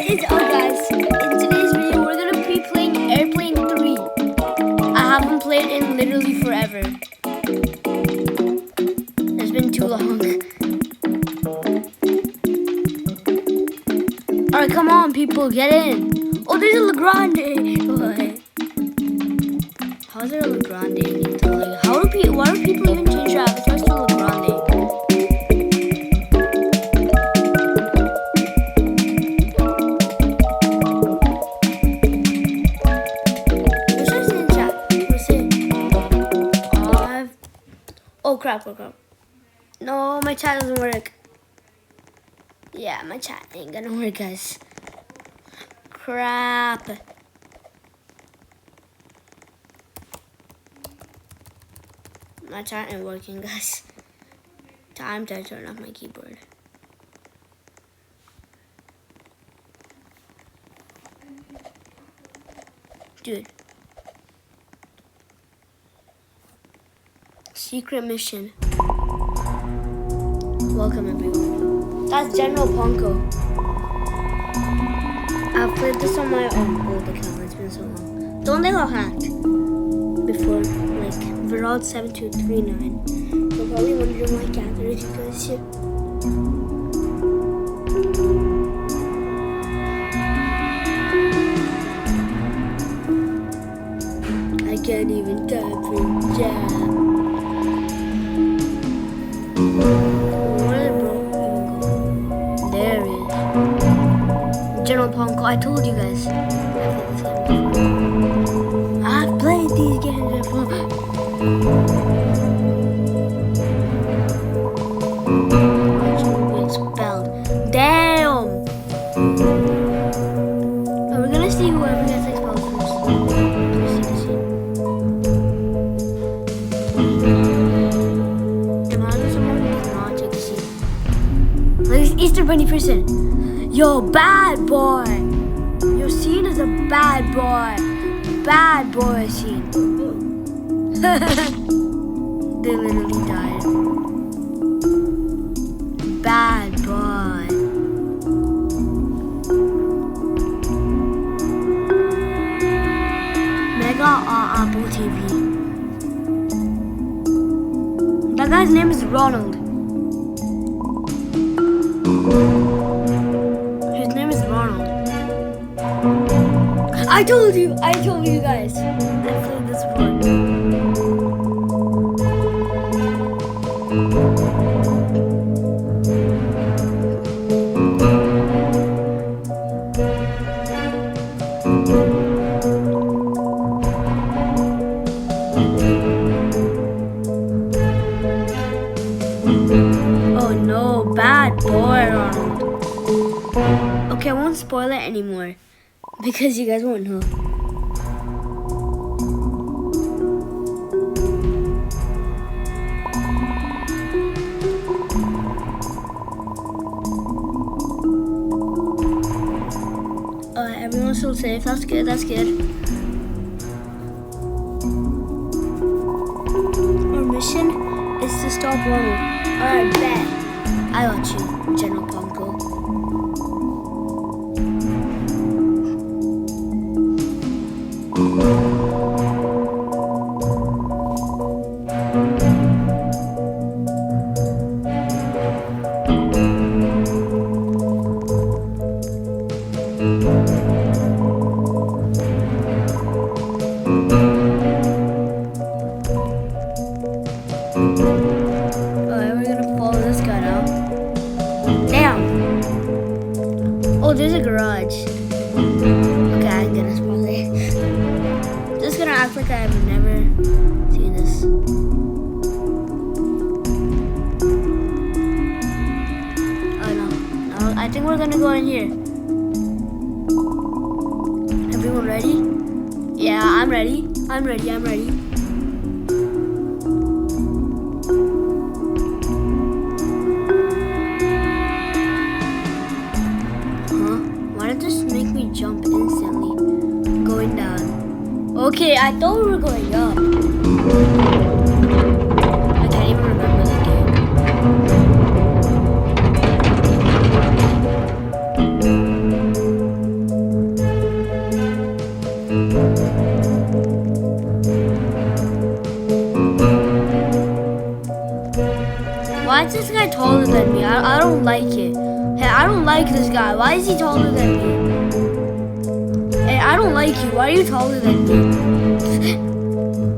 What is up, guys? In today's video, we're gonna be playing Airplane 3. I haven't played in literally forever. It's been too long. Alright, come on, people, get in. Oh, there's a LeGrande. How's there a LeGrande? Like, why do people even change their avatars to LeGrande? Oh crap, No, my chat doesn't work. Yeah, my chat ain't gonna work, guys. Crap. My chat ain't working, guys. Time to turn off my keyboard. Dude. Secret mission. Welcome, everyone. That's General Ponko. I've played this on my old account. It's been so long. Don't they all hacked? Before, like, Virod7239. You're probably wondering why I gather if you guys here. I can't even type for jam. Where bro even go? There it is. General Ponko, I told you guys. I've played these games before. Expelled. Damn! We're gonna see whoever gets expelled first. Easter Bunny person. Yo, bad boy. Your scene is a bad boy. Bad boy scene. They literally died. Bad boy. Mega Apple TV. That guy's name is Ronald. His name is Ronald. I told you guys. I played this before. Oh no, bad boy, Ronald. Okay, I won't spoil it anymore because you guys won't know. Everyone's still safe. That's good. That's good. Our mission is to stop Ronald. Alright, bet. I got you, General Ponko. Oh, there's a garage. Okay, I'm gonna spoil it. Just gonna act like I've never seen this. Oh no, I think we're gonna go in here. Everyone ready? Yeah, I'm ready. I'm ready. Jump instantly. Going down. Okay, I thought we were going up. I can't even remember the game. like this guy. Why is he taller than me? Hey, I don't like you. Why are you taller than me?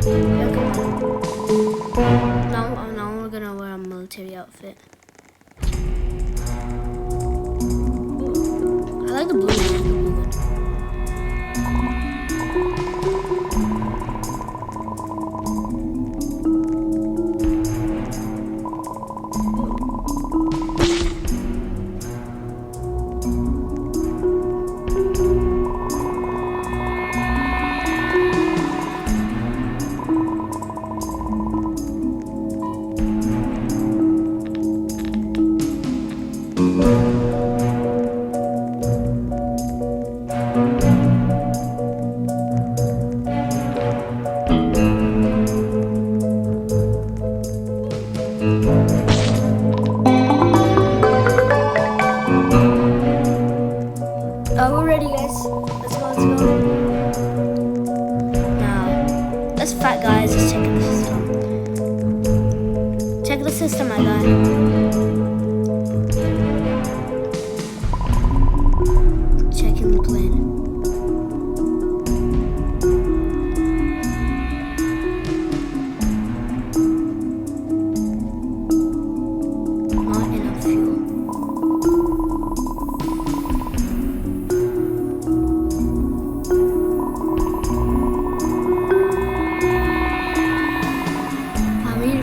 Yeah, come on. Now we're gonna wear a military outfit. I like the blue one. We're ready, guys. Let's go. Now, let's fight, guys. Let's check the system. Check the system, my guy. Checking the plane. Not enough fuel.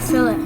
Fill it.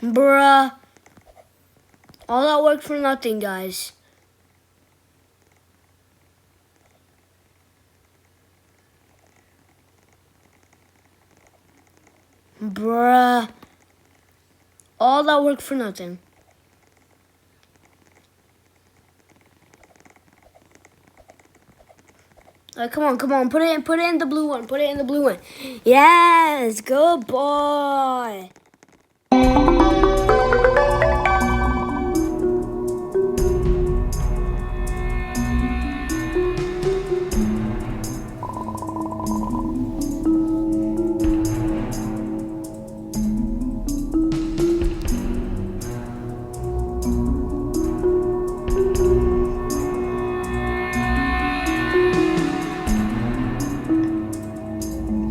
Bruh. All that work for nothing, guys. Bruh. All that work for nothing. Come on. Put it in the blue one. Put it in the blue one. Yes, good boy.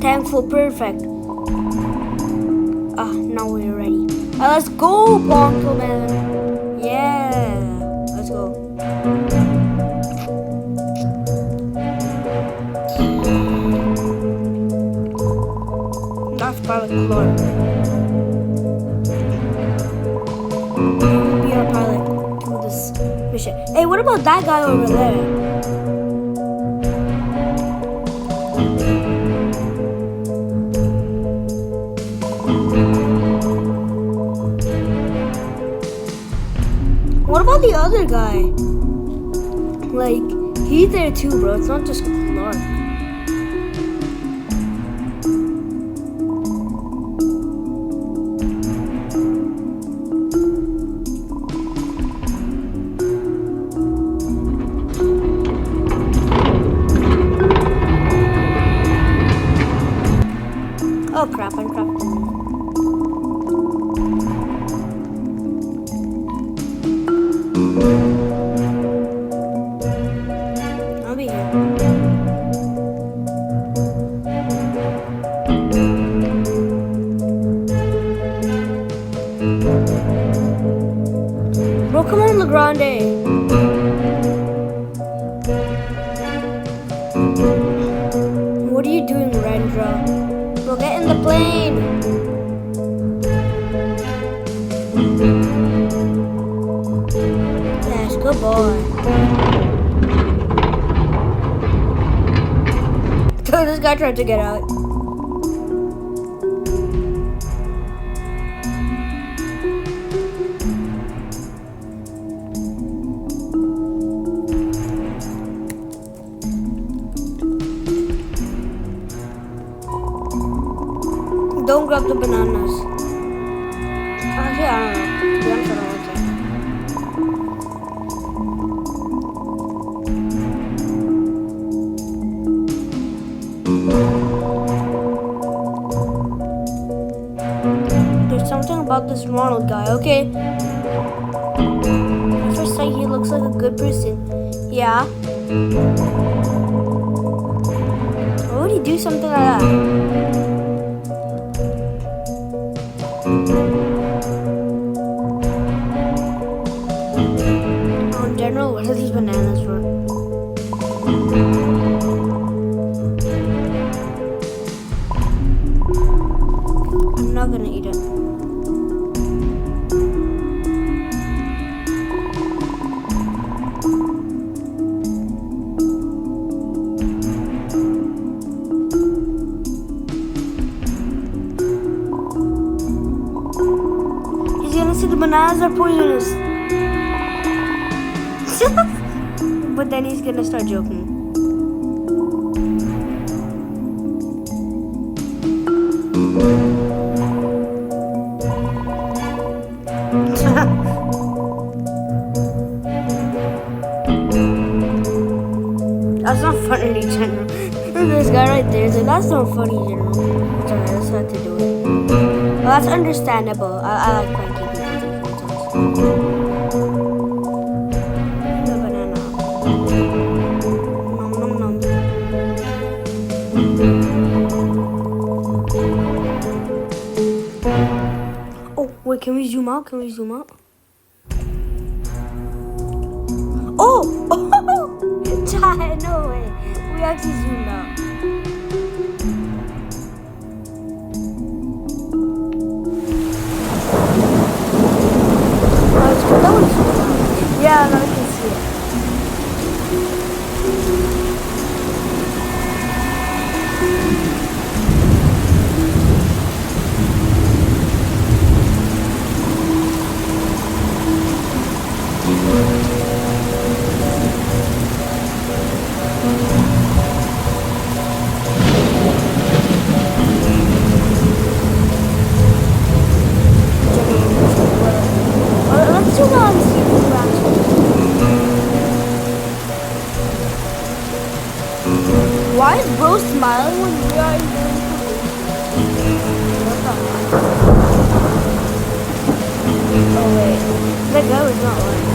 Thankful, perfect. Now we're ready. Let's go, Bonko Man. Yeah, let's go. That's pilot Clark. Be our pilot to this mission. Hey, what about that guy over there? What about the other guy? Like, he's there too, bro. It's not just Clark. Oh crap, I'm trapped. I'll be here. Good boy. This guy tried to get out. Don't grab the bananas. Actually, I don't know. To be honest, I don't like it. There's something about this Ronald guy, okay? At first sight, he looks like a good person. Yeah. Why would he do something like that? In general, what are these bananas for? I'm not gonna eat it. He's gonna say the bananas are poisonous. But then he's gonna start joking. That's not funny, general. This guy right there is like, that's not funny, general. It's alright, let's have to do it. Well, that's understandable. I like pranking people sometimes. Wait, can we zoom out? Can we zoom out? Oh! Child, no way. We actually zoomed out. That was zoomed out. Yeah, now I can see it. Let's zoom out and see who actually. Why is bro smiling when we are in the Oh wait, that guy was not lying.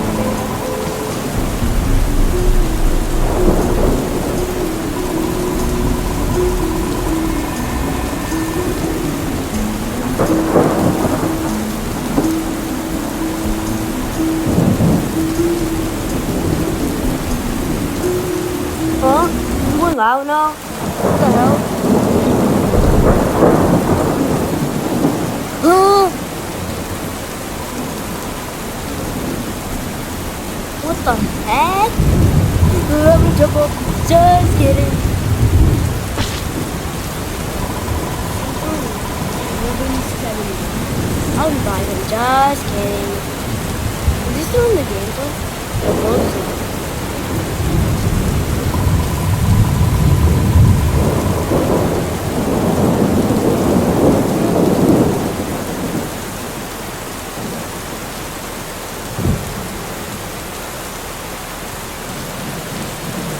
Huh? You went loud now? What the hell? What the heck? Let me jump up. Just kidding. I'll be buying them. Just kidding. Is this still in the game though? The world is not.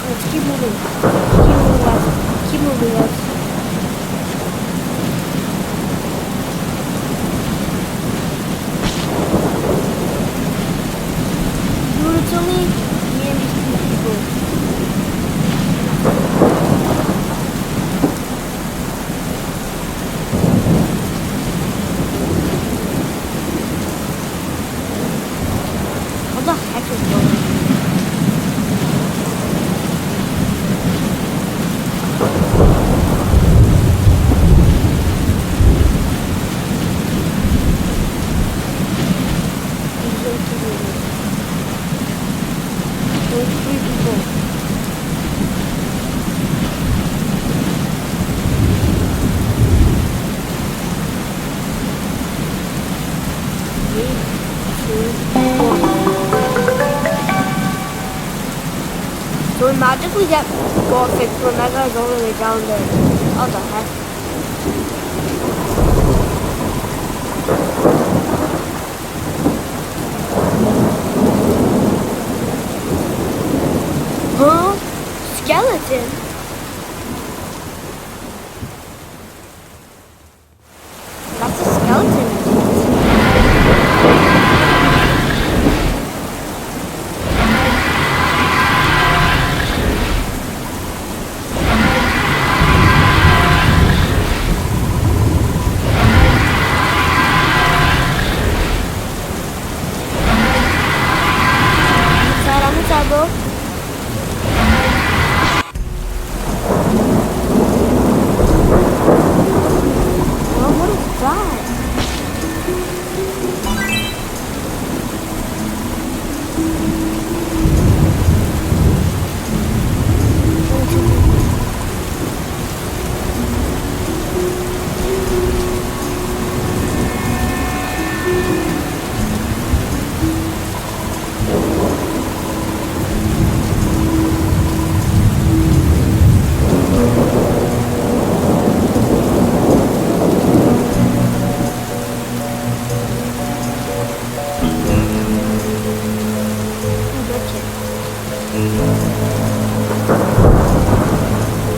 Let's keep moving. Keep moving left. Keep moving left. Dude, it's only me and these two people. What the heck is going on? like 3 people. So we magically get got fixed when that guy's all the way down there. What the heck? Huh? Skeleton? That's a skeleton. I'm inside, bro. What is that?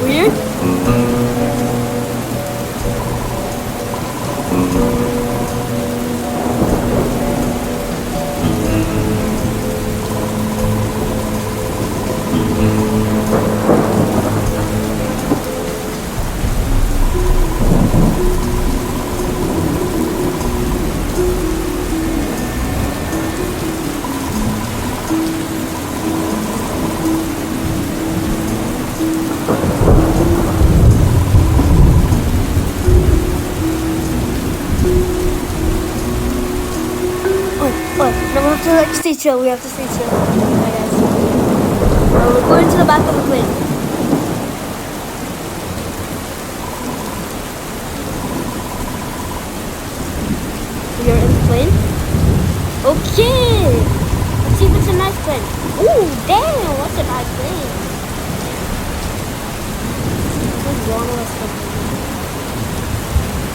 Weird? No, we have to like stay chill. We have to stay chill. Bye, guys. We're going to the back of the plane. We are in the plane. Okay. Let's see if it's a nice plane. Ooh, damn! What's a nice plane? What's wrong with us?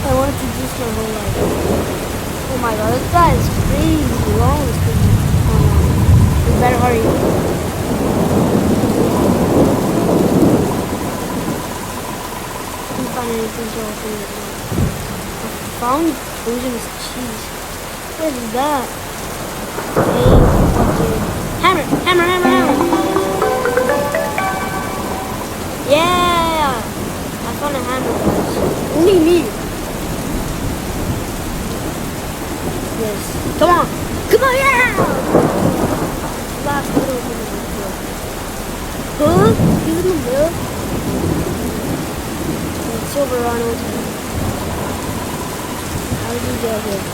I wanted to do my whole life. Oh my god, this guy is crazy long. Is crazy. Oh no. We better hurry. I couldn't find anything to open it now. I found poisonous cheese. What is that? Hey, fucking hammer! Hammer, hammer, hammer! Yeah! I found a hammer, guys. Only me. Yes. Come on! Come on, yeah! Last little bit of the field. Huh? He's in the middle? Silver Ronald. How did you get here?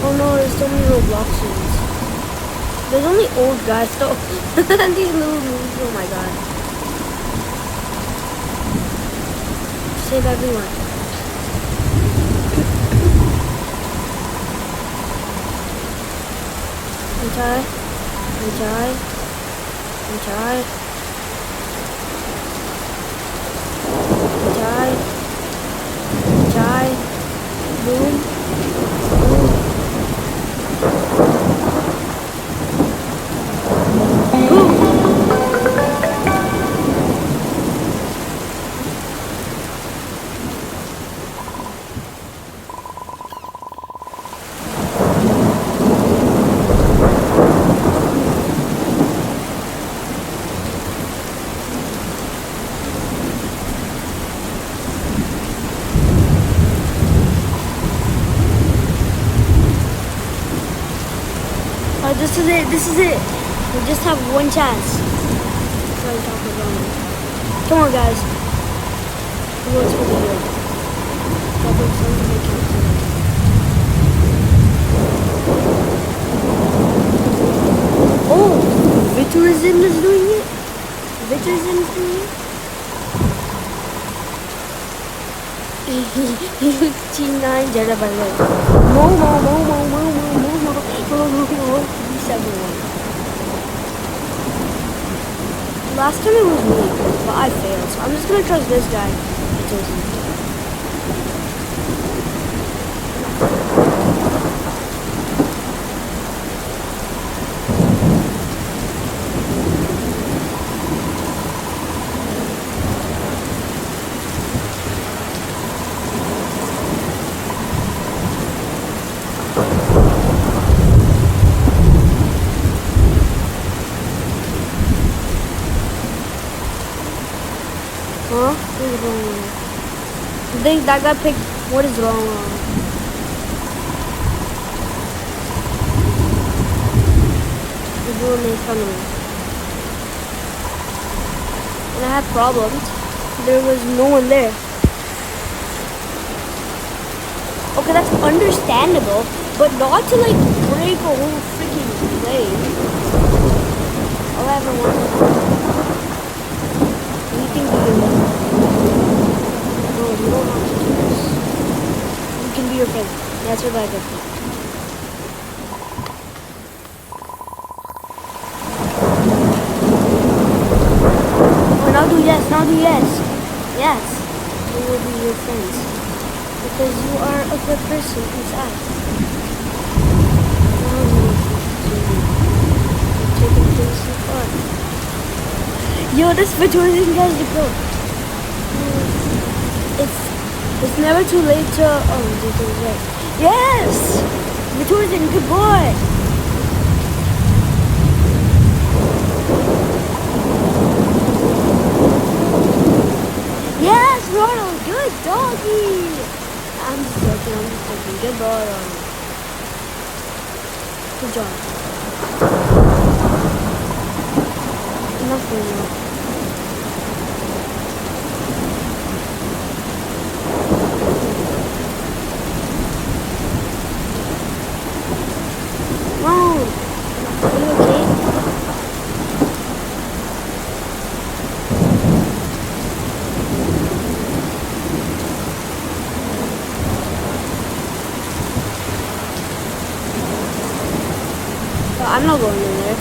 Oh no, there's so many Robloxians. There's only old guys though. These little moves, oh my god. Save everyone. Retire. Retire. Retire. Retire. Retire. Boom. Boom. Boom. This is it. This is it. We just have one chance. Come on, guys. Who wants for the good? Oh, Viturizin is doing it. Viturizin is doing it. T9 Jedi by the way. Mo. 71. Last time it was really good, but I failed. So I'm just gonna trust this guy. Huh? What is wrong with it? I think that guy picked. What is wrong with him? Everyone made fun of me. When I had problems, there was no one there. Okay, that's understandable, but not to like break a whole freaking plane. All I ever wanted. You can be your friend. No, you don't have to do this. You can be your friend. That's what I did. Oh, now do yes. Yes. We will be your friends. Because you are a good person inside. Now you're taking things so far. Yo, this Viturizin guy's the pro. It's never too late to. Oh, Viturizin, right. Yes! Viturizin, good boy! Yes, Ronald, good doggy! I'm just joking. Good boy, Ronald. Good job. Nothing else. Wow. Are you okay? I'm not going in there.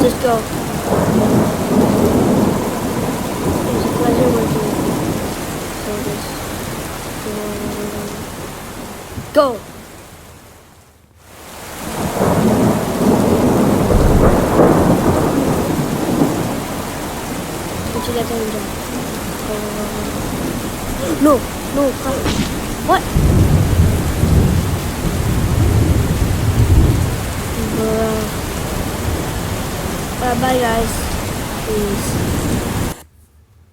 Just go. It's a pleasure working with you. So just go. What you guys haven't done? No, come. What? Bye guys. Peace.